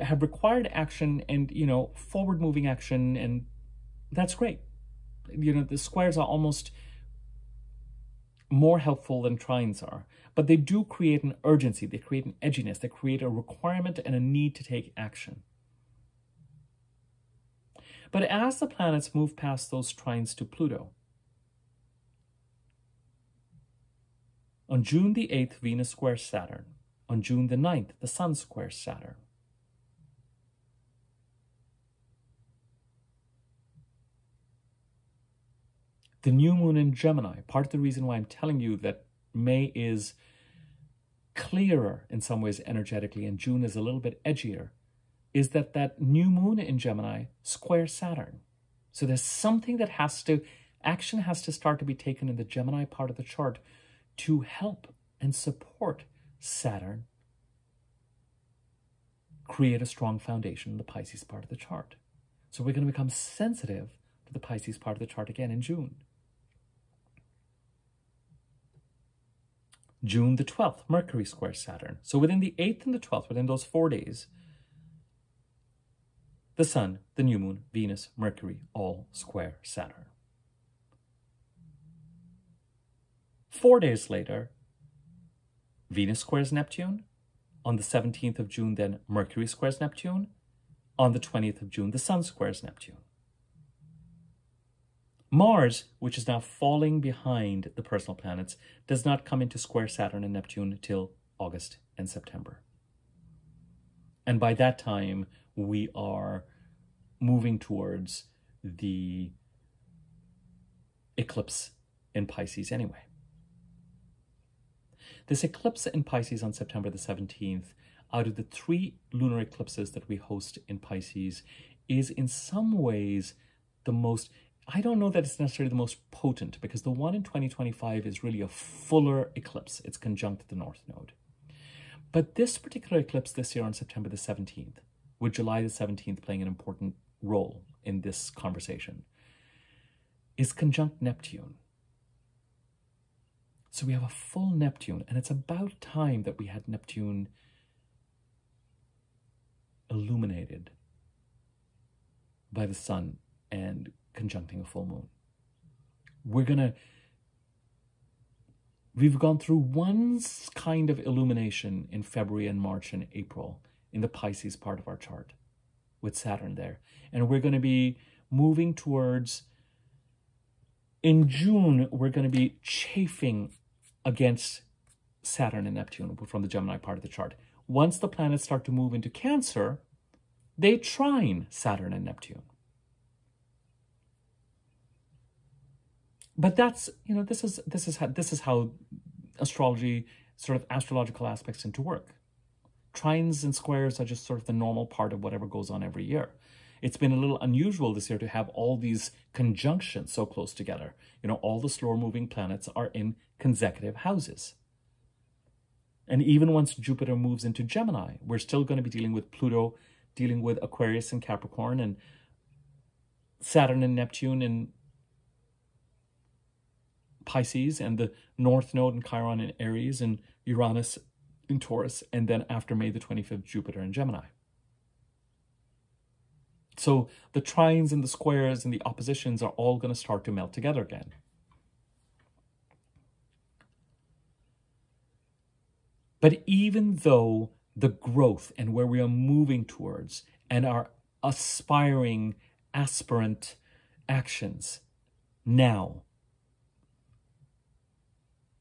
have required action and, forward moving action, and that's great. The squares are almost more helpful than trines are, but they do create an urgency, they create an edginess, they create a requirement and a need to take action. But as the planets move past those trines to Pluto, on June the 8th, Venus squares Saturn. On June the 9th, the Sun squares Saturn. The new moon in Gemini, part of the reason why I'm telling you that May is clearer in some ways energetically and June is a little bit edgier, is that new moon in Gemini squares Saturn. So there's something that action has to start to be taken in the Gemini part of the chart to help and support Saturn create a strong foundation in the Pisces part of the chart. So we're going to become sensitive to the Pisces part of the chart again in June. June the 12th, Mercury squares Saturn. So within the 8th and the 12th, within those 4 days, the Sun, the new moon, Venus, Mercury, all square Saturn. 4 days later, Venus squares Neptune. On the 17th of June, then Mercury squares Neptune. On the 20th of June, the Sun squares Neptune. Mars, which is now falling behind the personal planets, does not come into square Saturn and Neptune till August and September. And by that time, we are moving towards the eclipse in Pisces anyway. This eclipse in Pisces on September the 17th, out of the 3 lunar eclipses that we host in Pisces, is in some ways the most, I don't know that it's necessarily the most potent, because the one in 2025 is really a fuller eclipse. It's conjunct the North Node. But this particular eclipse this year on September the 17th, with July the 17th playing an important role in this conversation, is conjunct Neptune. So we have a full Neptune, and it's about time that we had Neptune illuminated by the sun and conjuncting a full moon. We've gone through one kind of illumination in February and March and April in the Pisces part of our chart with Saturn there. And we're going to be moving towards, in June, we're going to be chafing against Saturn and Neptune from the Gemini part of the chart. Once the planets start to move into Cancer, they trine Saturn and Neptune. But that's, this is how astrology, sort of astrological aspects tend to work. Trines and squares are just sort of the normal part of whatever goes on every year. It's been a little unusual this year to have all these conjunctions so close together. All the slower moving planets are in consecutive houses. And even once Jupiter moves into Gemini, we're still going to be dealing with Pluto, dealing with Aquarius and Capricorn, and Saturn and Neptune and Pisces, and the North Node and Chiron in Aries, and Uranus in Taurus, and then after May the 25th, Jupiter in Gemini. So the trines and the squares and the oppositions are all going to start to melt together again. But even though the growth and where we are moving towards and are aspiring aspirant actions now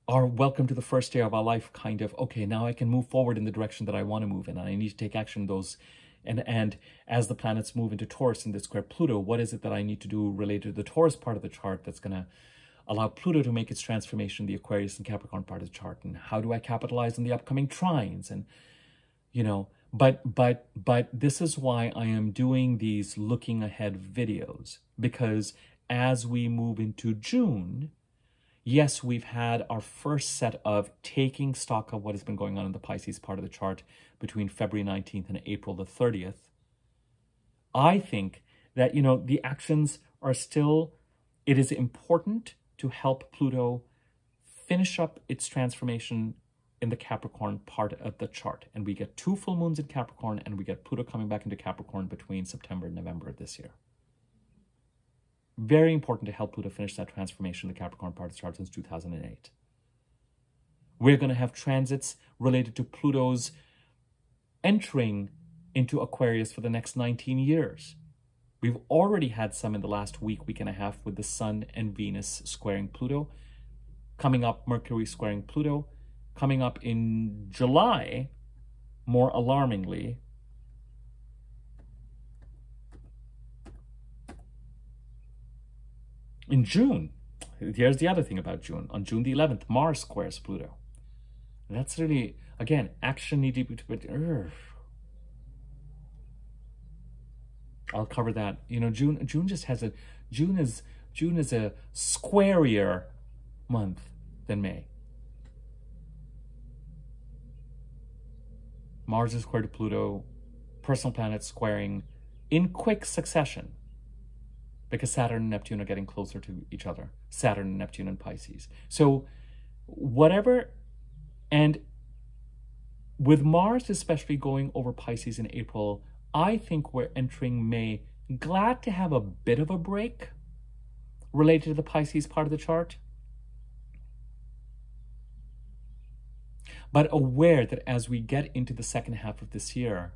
are welcome to the first day of our life, kind of, okay, now I can move forward in the direction that I want to move in, and I need to take action those. And as the planets move into Taurus and they square Pluto, what is it that I need to do related to the Taurus part of the chart that's going to allow Pluto to make its transformation in the Aquarius and Capricorn part of the chart? And how do I capitalize on the upcoming trines? And, you know, but this is why I am doing these looking ahead videos, because as we move into June, yes, we've had our first set of taking stock of what has been going on in the Pisces part of the chart between February 19th and April the 30th. I think that, you know, the actions are still, it is important to help Pluto finish up its transformation in the Capricorn part of the chart. And we get 2 full moons in Capricorn, and we get Pluto coming back into Capricorn between September and November of this year. Very important to help Pluto finish that transformation in the Capricorn part of the chart since 2008. We're going to have transits related to Pluto's entering into Aquarius for the next 19 years. We've already had some in the last week and a half with the Sun and Venus squaring Pluto. Coming up, Mercury squaring Pluto. Coming up in July, more alarmingly, in June, here's the other thing about June. On June the 11th, Mars squares Pluto. And that's really, again, action needed to be... I'll cover that. You know, June just has a... June is a squarier month than May. Mars is squared to Pluto, personal planets squaring in quick succession, because Saturn and Neptune are getting closer to each other. Saturn and Neptune and Pisces. So whatever, and with Mars especially going over Pisces in April, I think we're entering May glad to have a bit of a break related to the Pisces part of the chart, but aware that as we get into the second half of this year,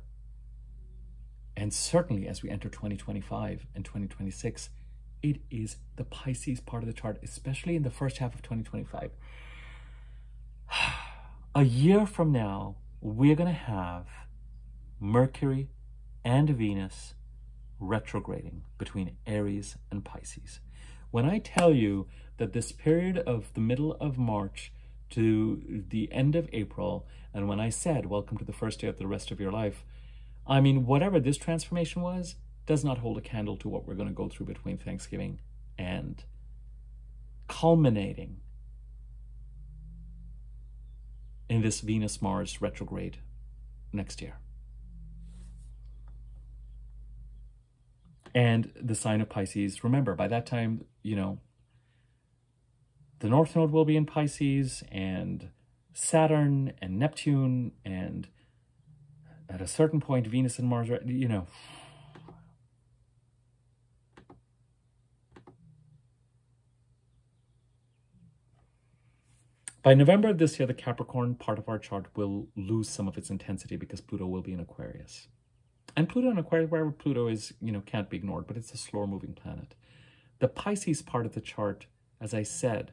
and certainly as we enter 2025 and 2026, it is the Pisces part of the chart, especially in the first half of 2025. A year from now, we're going to have Mercury and Venus retrograding between Aries and Pisces. When I tell you that this period of the middle of March to the end of April, and when I said, welcome to the first day of the rest of your life, I mean, whatever this transformation was, does not hold a candle to what we're going to go through between Thanksgiving and culminating in this Venus-Mars retrograde next year. And the sign of Pisces, remember, by that time, you know, the North Node will be in Pisces, and Saturn and Neptune, and at a certain point, Venus and Mars, you know. By November of this year, the Capricorn part of our chart will lose some of its intensity because Pluto will be in Aquarius. And Pluto in Aquarius, wherever Pluto is, you know, can't be ignored, but it's a slower moving planet. The Pisces part of the chart, as I said,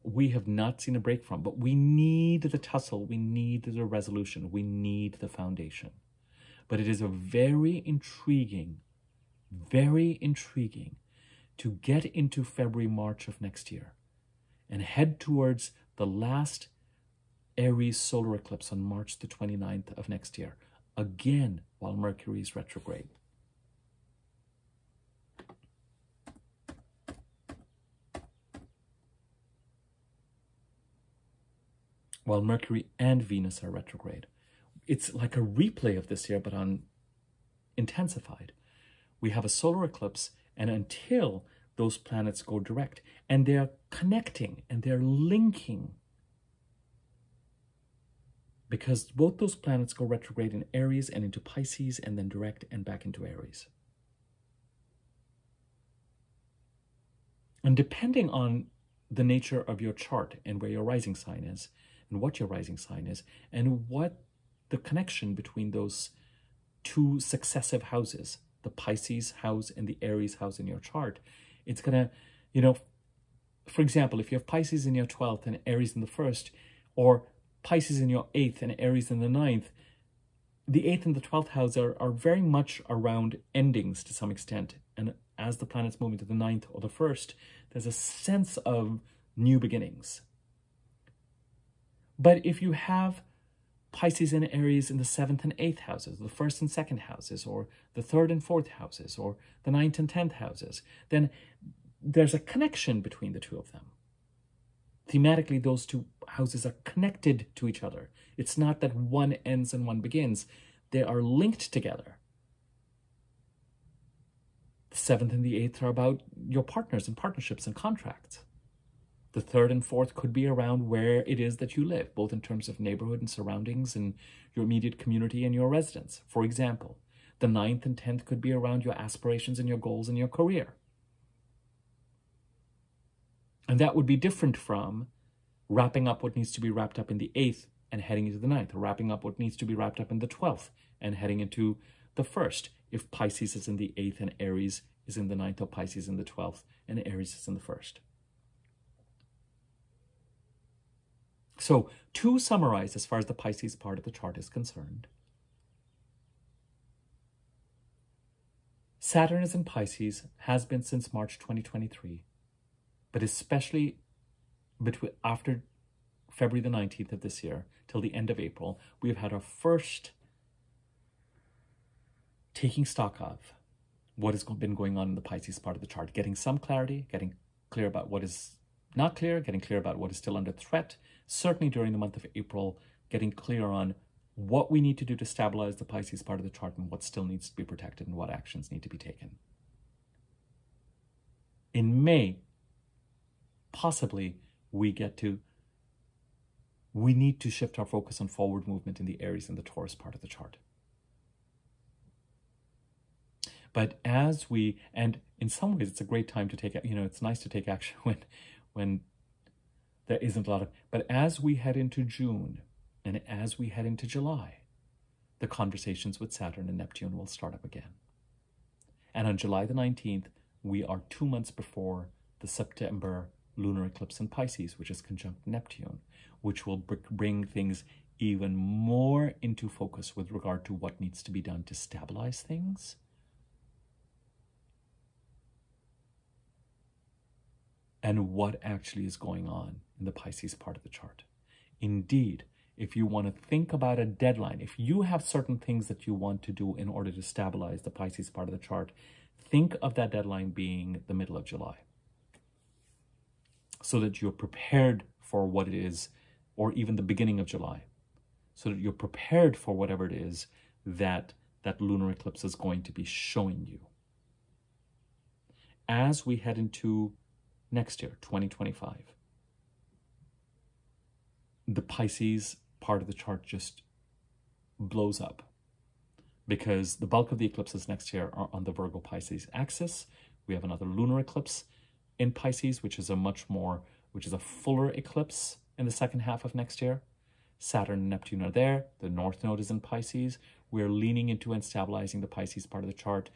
we have not seen a break from, but we need the tussle, we need the resolution, we need the foundation. But it is a very intriguing to get into February, March of next year and head towards the last Aries solar eclipse on March the 29th of next year, again, while Mercury is retrograde. While Mercury and Venus are retrograde. It's like a replay of this year, but on intensified. We have a solar eclipse, and until those planets go direct, and they're connecting and they're linking, because both those planets go retrograde in Aries and into Pisces, and then direct and back into Aries. And depending on the nature of your chart and where your rising sign is, and what your rising sign is, and what the connection between those two successive houses the Pisces house and the Aries house in your chart, it's going to, you know, for example, if you have Pisces in your 12th and Aries in the 1st, or Pisces in your 8th and Aries in the 9th, the 8th and the 12th house are very much around endings to some extent. And as the planets move into the 9th or the 1st, there's a sense of new beginnings. But if you have Pisces and Aries in the 7th and 8th houses, the 1st and 2nd houses, or the 3rd and 4th houses, or the 9th and 10th houses, then there's a connection between the two of them. Thematically, those two houses are connected to each other. It's not that one ends and one begins. They are linked together. The 7th and the 8th are about your partners and partnerships and contracts. The 3rd and 4th could be around where it is that you live, both in terms of neighborhood and surroundings and your immediate community and your residence. For example, the 9th and 10th could be around your aspirations and your goals and your career. And that would be different from wrapping up what needs to be wrapped up in the 8th and heading into the 9th, or wrapping up what needs to be wrapped up in the 12th and heading into the 1st, if Pisces is in the 8th and Aries is in the 9th, or Pisces in the 12th and Aries is in the 1st. So, to summarize, as far as the Pisces part of the chart is concerned, Saturn is in Pisces, has been since March 2023, but especially after February the 19th of this year till the end of April, we have had our first taking stock of what has been going on in the Pisces part of the chart, getting some clarity, getting clear about what is not clear, getting clear about what is still under threat, certainly during the month of April, getting clear on what we need to do to stabilize the Pisces part of the chart and what still needs to be protected and what actions need to be taken. In May, possibly, we need to shift our focus on forward movement in the Aries and the Taurus part of the chart. But and in some ways, it's a great time to take, it's nice to take action when there isn't a lot of, but as we head into June and as we head into July, the conversations with Saturn and Neptune will start up again. And on July the 19th, we are 2 months before the September lunar eclipse in Pisces, which is conjunct Neptune, which will bring things even more into focus with regard to what needs to be done to stabilize things. And what actually is going on in the Pisces part of the chart. Indeed, if you want to think about a deadline, if you have certain things that you want to do in order to stabilize the Pisces part of the chart, think of that deadline being the middle of July, so that you're prepared for what it is, or even the beginning of July, so that you're prepared for whatever it is that that lunar eclipse is going to be showing you. As we head into next year, 2025, the Pisces part of the chart just blows up, because the bulk of the eclipses next year are on the Virgo-Pisces axis. We have another lunar eclipse in Pisces, which is a fuller eclipse in the second half of next year. Saturn and Neptune are there. The North Node is in Pisces. We're leaning into and stabilizing the Pisces part of the chart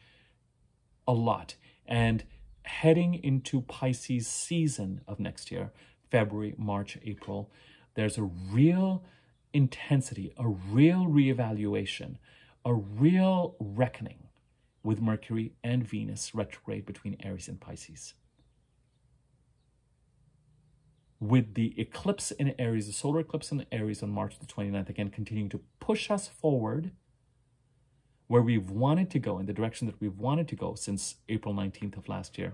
a lot. And heading into Pisces season of next year, February, March, April, there's a real intensity, a real reevaluation, a real reckoning with Mercury and Venus retrograde between Aries and Pisces. With the eclipse in Aries, the solar eclipse in Aries on March the 29th, again, continuing to push us forward where we've wanted to go, in the direction that we've wanted to go since April 19th of last year.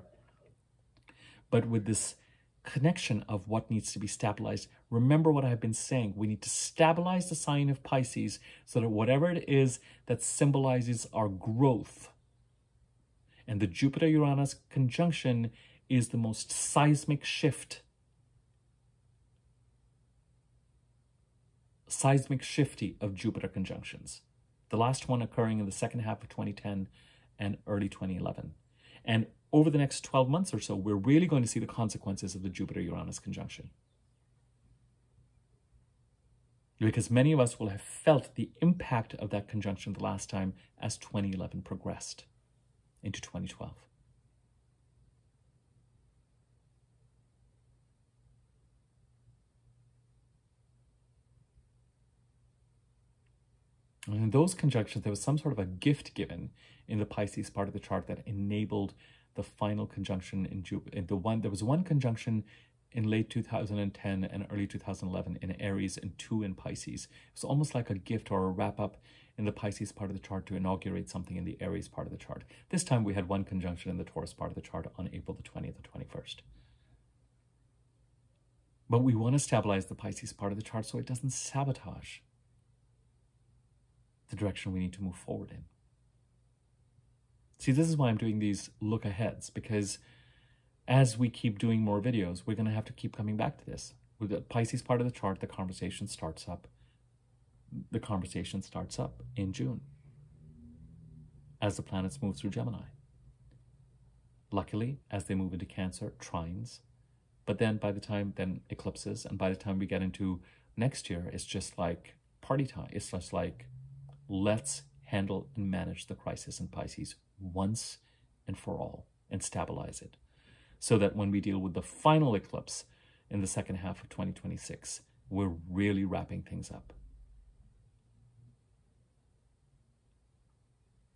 But with this connection of what needs to be stabilized, remember what I've been saying. We need to stabilize the sign of Pisces so that whatever it is that symbolizes our growth, and the Jupiter-Uranus conjunction is the most seismic shifty of Jupiter conjunctions. The last one occurring in the second half of 2010 and early 2011. And over the next 12 months or so, we're really going to see the consequences of the Jupiter-Uranus conjunction. Because many of us will have felt the impact of that conjunction the last time as 2011 progressed. into 2012. And in those conjunctions, there was some sort of a gift given in the Pisces part of the chart that enabled the final conjunction in Jupiter. There was one conjunction in late 2010 and early 2011 in Aries and 2 in Pisces. It was almost like a gift or a wrap-up in the Pisces part of the chart to inaugurate something in the Aries part of the chart. This time we had one conjunction in the Taurus part of the chart on April the 20th and 21st. But we want to stabilize the Pisces part of the chart so it doesn't sabotage the direction we need to move forward in. See, this is why I'm doing these look aheads, because as we keep doing more videos, we're going to have to keep coming back to this. With the Pisces part of the chart, the conversation starts up. The conversation starts up in June as the planets move through Gemini. Luckily, as they move into Cancer, trines. But then by the time, then eclipses, and by the time we get into next year, it's just like party time. It's just like, let's handle and manage the crisis in Pisces once and for all and stabilize it, so that when we deal with the final eclipse in the second half of 2026, we're really wrapping things up.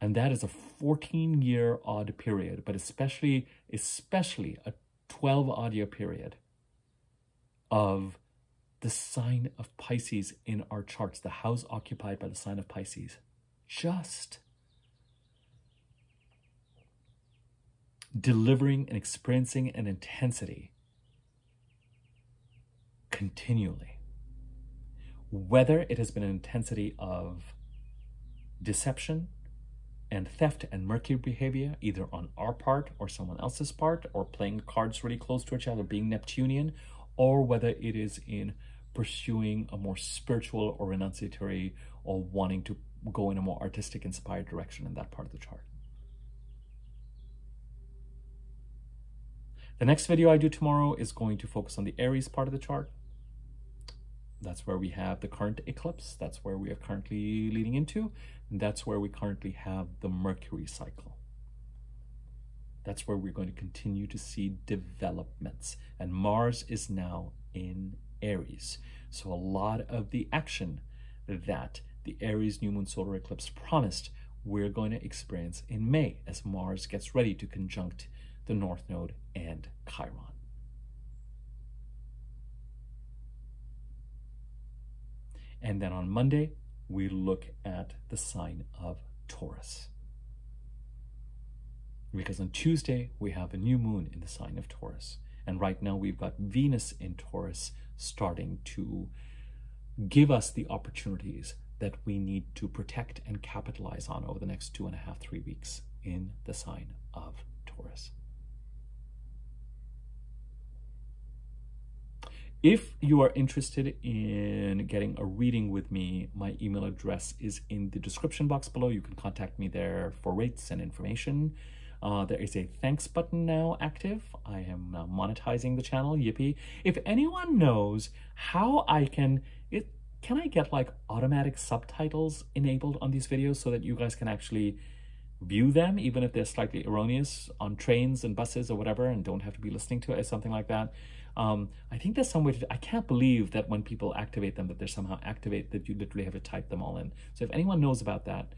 And that is a 14-year odd period, but especially a 12 odd year period of the sign of Pisces in our charts, the house occupied by the sign of Pisces, just delivering and experiencing an intensity continually. Whether it has been an intensity of deception and theft and Mercury behavior, either on our part or someone else's part, or playing cards really close to each other, being Neptunian, or whether it is in pursuing a more spiritual or renunciatory or wanting to go in a more artistic inspired direction in that part of the chart. The next video I do tomorrow is going to focus on the Aries part of the chart. That's where we have the current eclipse. That's where we are currently leading into. And that's where we currently have the Mercury cycle. That's where we're going to continue to see developments. And Mars is now in Aries. So a lot of the action that the Aries new moon solar eclipse promised, we're going to experience in May as Mars gets ready to conjunct the North Node and Chiron. And then on Monday, we look at the sign of Taurus. Because on Tuesday, we have a new moon in the sign of Taurus. And right now we've got Venus in Taurus starting to give us the opportunities that we need to protect and capitalize on over the next 2.5, 3 weeks in the sign of Taurus. If you are interested in getting a reading with me, my email address is in the description box below. You can contact me there for rates and information. There is a thanks button now active. I am now monetizing the channel, yippee. If anyone knows how I can I get like automatic subtitles enabled on these videos so that you guys can actually view them, even if they're slightly erroneous on trains and buses or whatever, and don't have to be listening to it or something like that. I think there's some way to, I can't believe that when people activate them, that they're somehow activate, that you literally have to type them all in. So if anyone knows about that,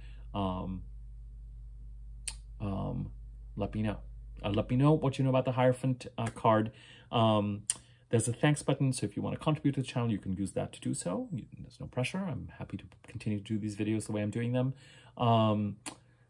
let me know. Let me know what you know about the Hierophant card. There's a thanks button, so if you want to contribute to the channel, you can use that to do so. There's no pressure. I'm happy to continue to do these videos the way I'm doing them.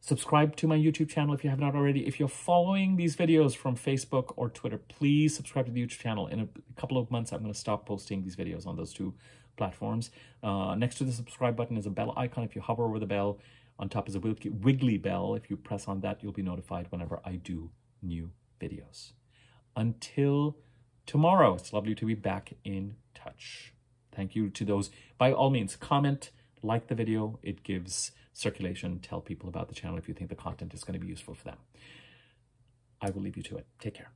Subscribe to my YouTube channel if you have not already. If you're following these videos from Facebook or Twitter, please subscribe to the YouTube channel. In a couple of months, I'm going to stop posting these videos on those two platforms. Next to the subscribe button is a bell icon. If you hover over the bell, on top is a wiggly bell. If you press on that, you'll be notified whenever I do new videos. Until tomorrow, it's lovely to be back in touch. Thank you to those. By all means, comment, like the video. It gives circulation. Tell people about the channel if you think the content is going to be useful for them. I will leave you to it. Take care.